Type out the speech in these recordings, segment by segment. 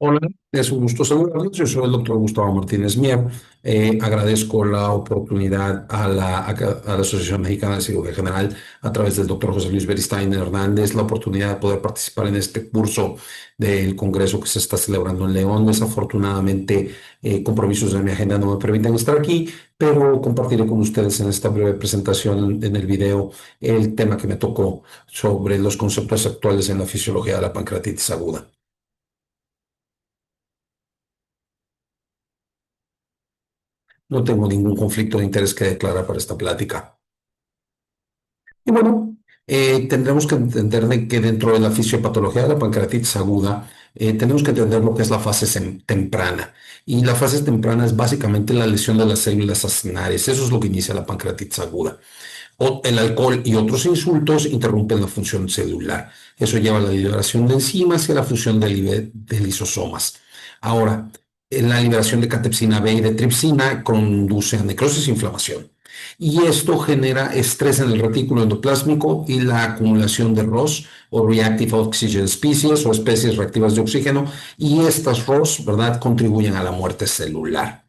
Hola, es un gusto saludarlos. Yo soy el doctor Gustavo Martínez Mier. Agradezco la oportunidad a la Asociación Mexicana de Cirugía General a través del doctor José Luis Beristain Hernández la oportunidad de poder participar en este curso del Congreso que se está celebrando en León. Desafortunadamente, compromisos de mi agenda no me permiten estar aquí, pero compartiré con ustedes en esta breve presentación en el video el tema que me tocó sobre los conceptos actuales en la fisiología de la pancreatitis aguda. No tengo ningún conflicto de interés que declarar para esta plática. Y bueno, tendremos que entender que dentro de la fisiopatología de la pancreatitis aguda, tenemos que entender lo que es la fase temprana. Y la fase temprana es básicamente la lesión de las células acinares. Eso es lo que inicia la pancreatitis aguda. El alcohol y otros insultos interrumpen la función celular. Eso lleva a la liberación de enzimas y a la fusión de lisosomas. Ahora, la liberación de catepsina B y de tripsina conduce a necrosis e inflamación. Y esto genera estrés en el retículo endoplásmico y la acumulación de ROS o Reactive Oxygen Species o especies reactivas de oxígeno. Y estas ROS, ¿verdad?, contribuyen a la muerte celular.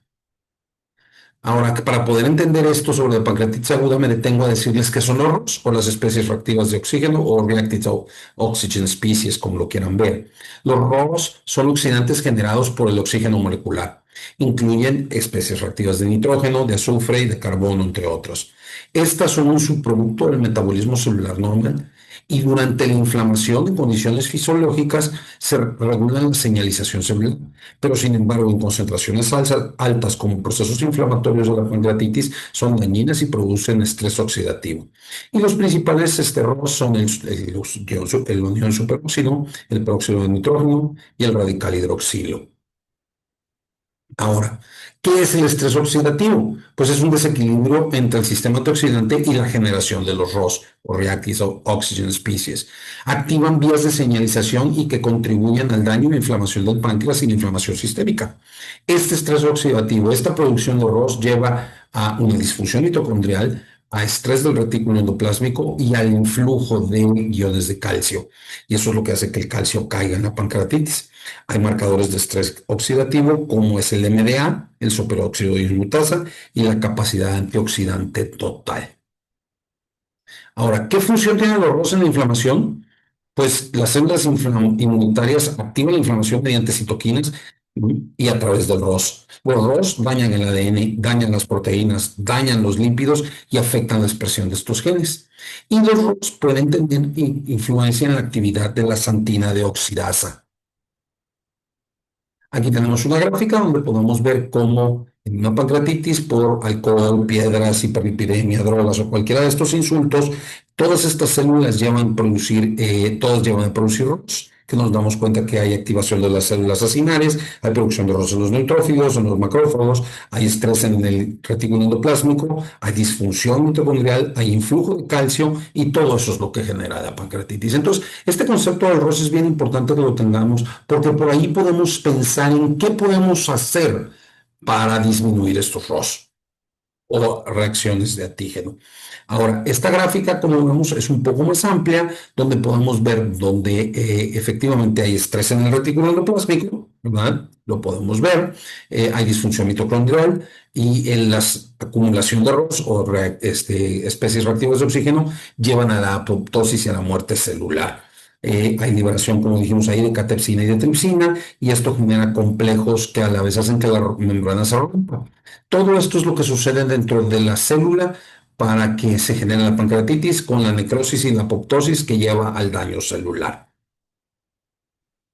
Ahora, que para poder entender esto sobre la pancreatitis aguda, me detengo a decirles qué son los ROS o las especies reactivas de oxígeno o Reactive Oxygen Species, como lo quieran ver. Los ROS son oxidantes generados por el oxígeno molecular. Incluyen especies reactivas de nitrógeno, de azufre y de carbono, entre otros. Estas son un subproducto del metabolismo celular normal y durante la inflamación en condiciones fisiológicas se regula la señalización celular, pero sin embargo en concentraciones altas como procesos inflamatorios de la pancreatitis son dañinas y producen estrés oxidativo. Y los principales esterols son el anión superóxido, el peróxido de nitrógeno y el radical hidroxilo. Ahora, ¿qué es el estrés oxidativo? Pues es un desequilibrio entre el sistema antioxidante y la generación de los ROS o Reactive Oxygen Species. Activan vías de señalización y que contribuyen al daño e inflamación del páncreas y la inflamación sistémica. Este estrés oxidativo, esta producción de ROS lleva a una disfunción mitocondrial, a estrés del retículo endoplásmico y al influjo de iones de calcio. Y eso es lo que hace que el calcio caiga en la pancreatitis. Hay marcadores de estrés oxidativo como es el MDA, el superóxido de dismutasa y la capacidad antioxidante total. Ahora, ¿qué función tienen los ROS en la inflamación? Pues las células inmunitarias activan la inflamación mediante citoquinas y a través del ROS. Los ROS dañan el ADN, dañan las proteínas, dañan los lípidos y afectan la expresión de estos genes. Y los ROS pueden tener influencia en la actividad de la santina de oxidasa. Aquí tenemos una gráfica donde podemos ver cómo en una pancreatitis por alcohol, piedras, hiperlipidemia, drogas o cualquiera de estos insultos, todas estas células llevan a producir, todas llevan a producir ROS, que nos damos cuenta que hay activación de las células acinares, hay producción de ROS en los neutrófilos, en los macrófagos, hay estrés en el retículo endoplásmico, hay disfunción mitocondrial, hay influjo de calcio y todo eso es lo que genera la pancreatitis. Entonces, este concepto del ROS es bien importante que lo tengamos porque por ahí podemos pensar en qué podemos hacer para disminuir estos ROS o reacciones de antígeno. Ahora, esta gráfica, como vemos, es un poco más amplia, donde podemos ver donde efectivamente hay estrés en el retículo endoplásmico, ¿verdad? Lo podemos ver. Hay disfunción mitocondrial y en la acumulación de ROS o especies reactivas de oxígeno llevan a la apoptosis y a la muerte celular. Hay liberación, como dijimos ahí, de catepsina y de tripsina, y esto genera complejos que a la vez hacen que la membrana se rompa. Todo esto es lo que sucede dentro de la célula para que se genere la pancreatitis con la necrosis y la apoptosis que lleva al daño celular.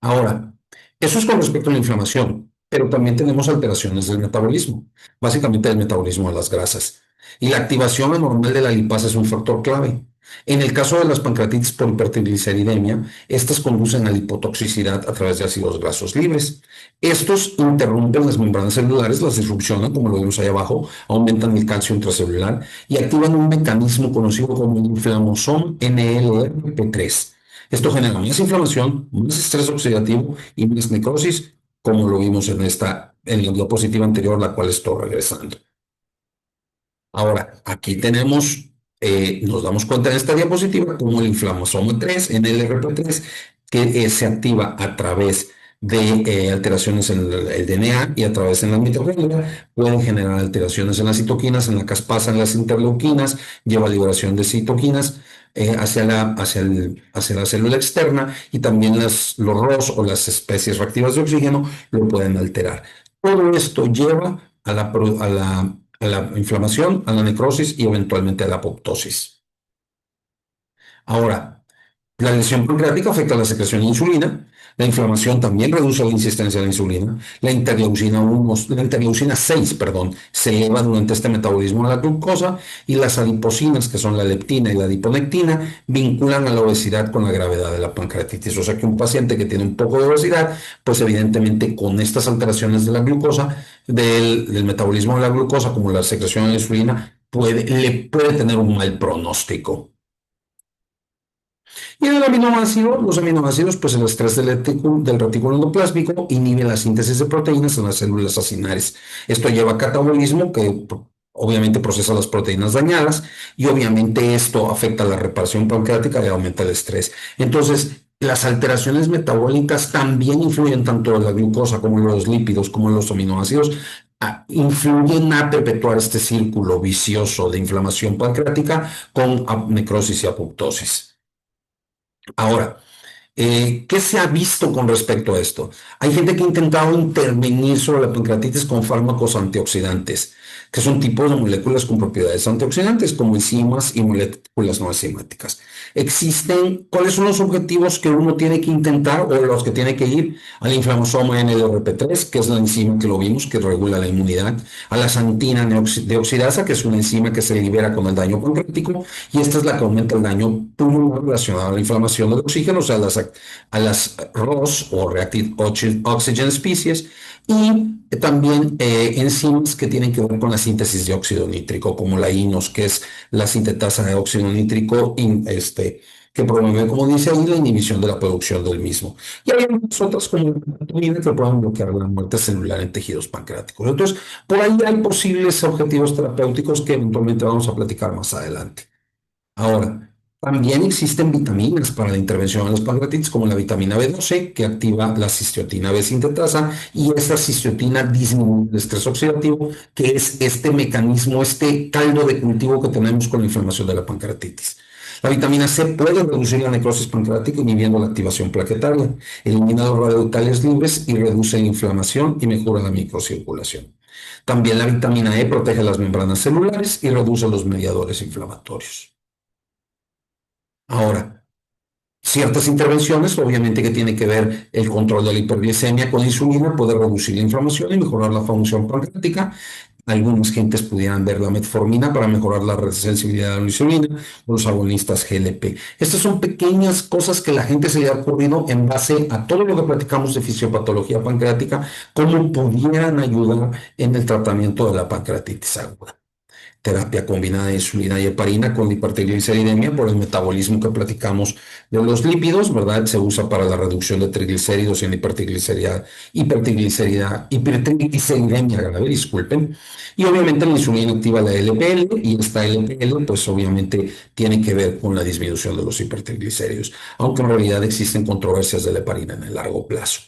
Ahora, eso es con respecto a la inflamación, pero también tenemos alteraciones del metabolismo, básicamente del metabolismo de las grasas. Y la activación anormal de la lipasa es un factor clave. En el caso de las pancreatitis por hipertrigliceridemia, estas conducen a lipotoxicidad a través de ácidos grasos libres. Estos interrumpen las membranas celulares, las disrupcionan, como lo vemos ahí abajo, aumentan el calcio intracelular y activan un mecanismo conocido como el inflamosoma NLRP3. Esto genera más inflamación, más estrés oxidativo y más necrosis, como lo vimos en la diapositiva anterior, la cual estoy regresando. Ahora, aquí tenemos, nos damos cuenta en esta diapositiva como el inflamosoma 3, NLRP3, que se activa a través de alteraciones en el DNA y a través de la mitocondria pueden generar alteraciones en las citoquinas, en la caspasa, en las interleuquinas, lleva a liberación de citoquinas hacia la célula externa y también los ROS o las especies reactivas de oxígeno lo pueden alterar. Todo esto lleva a la inflamación, a la necrosis y eventualmente a la apoptosis. Ahora, la lesión pancreática afecta la secreción de insulina. La inflamación también reduce la insistencia de la insulina. La interleucina 6, perdón, se eleva durante este metabolismo de la glucosa y las adipocinas, que son la leptina y la adiponectina, vinculan a la obesidad con la gravedad de la pancreatitis. O sea que un paciente que tiene un poco de obesidad, pues evidentemente con estas alteraciones de la glucosa, del metabolismo de la glucosa, como la secreción de la insulina, le puede tener un mal pronóstico. Y en el aminoácido, los aminoácidos, pues el estrés del retículo endoplásmico inhibe la síntesis de proteínas en las células acinares. Esto lleva a catabolismo, que obviamente procesa las proteínas dañadas, y obviamente esto afecta la reparación pancreática y aumenta el estrés. Entonces, las alteraciones metabólicas también influyen tanto en la glucosa como en los lípidos, como en los aminoácidos, influyen a perpetuar este círculo vicioso de inflamación pancreática con necrosis y apoptosis. Ahora, ¿qué se ha visto con respecto a esto? Hay gente que ha intentado intervenir sobre la pancreatitis con fármacos antioxidantes, que son tipos de moléculas con propiedades antioxidantes, como enzimas y moléculas no enzimáticas. ¿Cuáles son los objetivos que uno tiene que intentar o los que tiene que ir al inflamosoma NLRP3, que es la enzima que lo vimos, que regula la inmunidad, a la xantina deoxidasa, que es una enzima que se libera con el daño pancreático, y esta es la que aumenta el daño pulmonar relacionado a la inflamación del oxígeno, o sea, a las ROS o Reactive Oxygen Species, y también enzimas que tienen que ver con la síntesis de óxido nítrico, como la INOS, que es la sintetasa de óxido nítrico, que promueve, como dice ahí, la inhibición de la producción del mismo. Y hay algunas otras como la melatonina que pueden bloquear la muerte celular en tejidos pancreáticos. Entonces, por ahí hay posibles objetivos terapéuticos que eventualmente vamos a platicar más adelante. Ahora, también existen vitaminas para la intervención en las pancreatitis, como la vitamina B12, que activa la cisteotina B sintetasa, y esta cisteotina disminuye el estrés oxidativo, que es este mecanismo, este caldo de cultivo que tenemos con la inflamación de la pancreatitis. La vitamina C puede reducir la necrosis pancreática inhibiendo la activación plaquetaria, elimina los radicales libres y reduce la inflamación y mejora la microcirculación. También la vitamina E protege las membranas celulares y reduce los mediadores inflamatorios. Ahora, ciertas intervenciones, obviamente que tiene que ver el control de la hiperglicemia con insulina, puede reducir la inflamación y mejorar la función pancreática. Algunas gentes pudieran ver la metformina para mejorar la sensibilidad a la insulina, o los agonistas GLP. Estas son pequeñas cosas que la gente se le ha ocurrido en base a todo lo que platicamos de fisiopatología pancreática, cómo pudieran ayudar en el tratamiento de la pancreatitis aguda. Terapia combinada de insulina y heparina con hipertrigliceridemia por el metabolismo que platicamos de los lípidos, ¿verdad? Se usa para la reducción de triglicéridos y en hipertrigliceridemia grave, disculpen. Y obviamente la insulina activa la LPL y esta LPL pues obviamente tiene que ver con la disminución de los hipertriglicéridos, aunque en realidad existen controversias de la heparina en el largo plazo.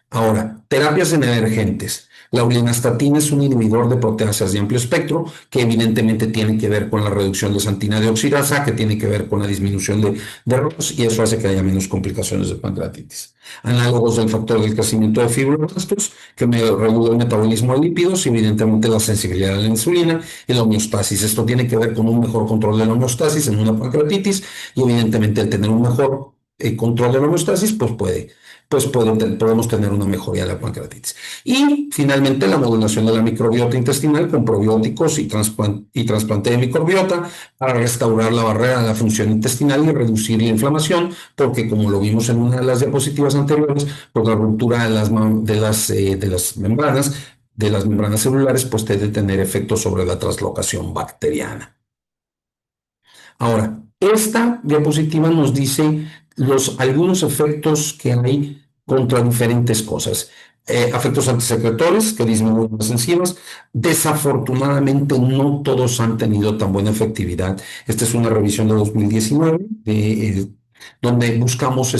Ahora, terapias en emergentes. La ulinastatina es un inhibidor de proteasas de amplio espectro que evidentemente tiene que ver con la reducción de xantina deoxidasa, que tiene que ver con la disminución de ROS y eso hace que haya menos complicaciones de pancreatitis. Análogos del factor del crecimiento de fibroblastos que regula el metabolismo de lípidos y evidentemente la sensibilidad a la insulina y la homeostasis. Esto tiene que ver con un mejor control de la homeostasis en una pancreatitis y evidentemente el tener un mejor control de la homeostasis podemos tener una mejoría de la pancreatitis. Y finalmente la modulación de la microbiota intestinal con probióticos y trasplante de microbiota para restaurar la barrera de la función intestinal y reducir la inflamación, porque como lo vimos en una de las diapositivas anteriores, por la ruptura de las membranas celulares, pues puede tener efectos sobre la translocación bacteriana. Ahora, esta diapositiva nos dice algunos efectos que hay contra diferentes cosas. Efectos antisecretores que disminuyen las enzimas. Desafortunadamente, no todos han tenido tan buena efectividad. Esta es una revisión de 2019 donde buscamos,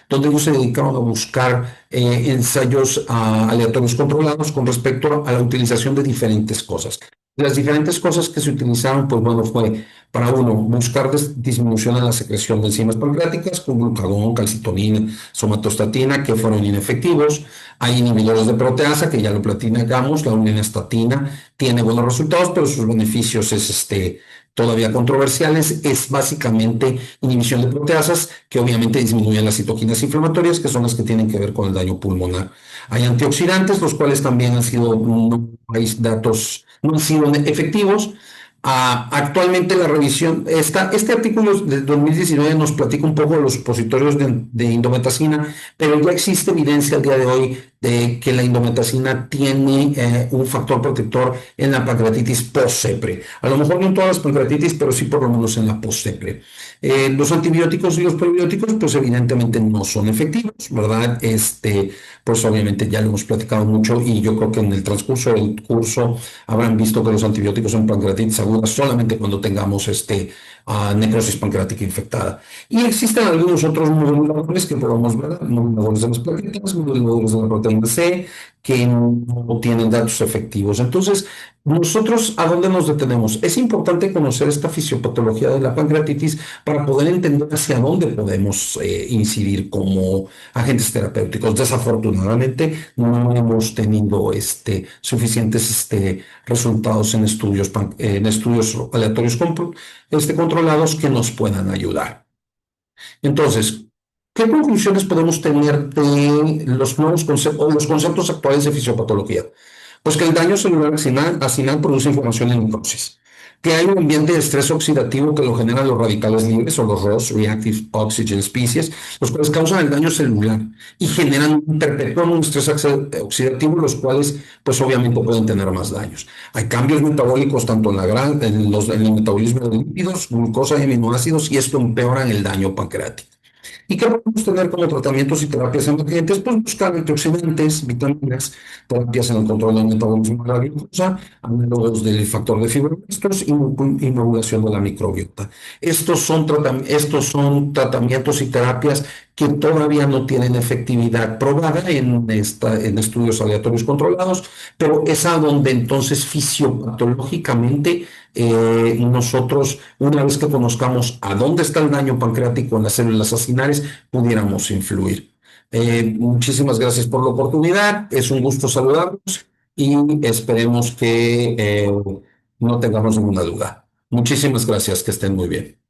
donde ellos se dedicaron a buscar ensayos aleatorios controlados con respecto a la utilización de diferentes cosas. Las diferentes cosas que se utilizaron, pues bueno, fue para uno, buscar disminución en la secreción de enzimas pancreáticas con glucagón, calcitonina, somatostatina, que fueron inefectivos. Hay inhibidores de proteasa, que ya lo platicamos, la uninastatina tiene buenos resultados, pero sus beneficios es todavía controversiales, es básicamente inhibición de proteasas que obviamente disminuyen las citoquinas inflamatorias, que son las que tienen que ver con el daño pulmonar. Hay antioxidantes, los cuales también han sido, no hay datos, no han sido efectivos. Actualmente la revisión, este artículo de 2019 nos platica un poco de los supositorios de indometacina, pero ya existe evidencia al día de hoy de que la indometacina tiene un factor protector en la pancreatitis post-CEPRE. A lo mejor no en todas las pancreatitis, pero sí por lo menos en la post-CEPRE. Los antibióticos y los probióticos, pues evidentemente no son efectivos, ¿verdad? Pues obviamente ya lo hemos platicado mucho y yo creo que en el transcurso del curso habrán visto que los antibióticos en pancreatitis aguda solamente cuando tengamos necrosis pancreática infectada. Y existen algunos otros moduladores que podemos ver, moduladores de las plaquetas, moduladores de la proteína C, que no tienen datos efectivos. Entonces, nosotros, ¿a dónde nos detenemos? Es importante conocer esta fisiopatología de la pancreatitis para poder entender hacia dónde podemos incidir como agentes terapéuticos. Desafortunadamente, no hemos tenido suficientes resultados en estudios aleatorios controlados que nos puedan ayudar. Entonces, ¿qué conclusiones podemos tener de los nuevos conceptos o los conceptos actuales de fisiopatología? Pues que el daño celular acinal produce inflamación en necrosis, que hay un ambiente de estrés oxidativo que lo generan los radicales libres o los ROS, Reactive Oxygen Species, los cuales causan el daño celular y generan, perpetúan un estrés oxidativo, los cuales pues obviamente pueden tener más daños. Hay cambios metabólicos tanto en el metabolismo de lípidos, glucosa y aminoácidos y esto empeora el daño pancreático. ¿Y qué podemos tener como tratamientos y terapias emergentes? Pues buscar antioxidantes, vitaminas, terapias en el control del metabolismo de la glucosa, análogos del factor de fibroblastos y modulación de la microbiota. Estos son tratamientos y terapias que todavía no tienen efectividad probada en estudios aleatorios controlados, pero es a donde entonces fisiopatológicamente nosotros, una vez que conozcamos a dónde está el daño pancreático en las células acinares, pudiéramos influir. Muchísimas gracias por la oportunidad, es un gusto saludarlos y esperemos que no tengamos ninguna duda. Muchísimas gracias, que estén muy bien.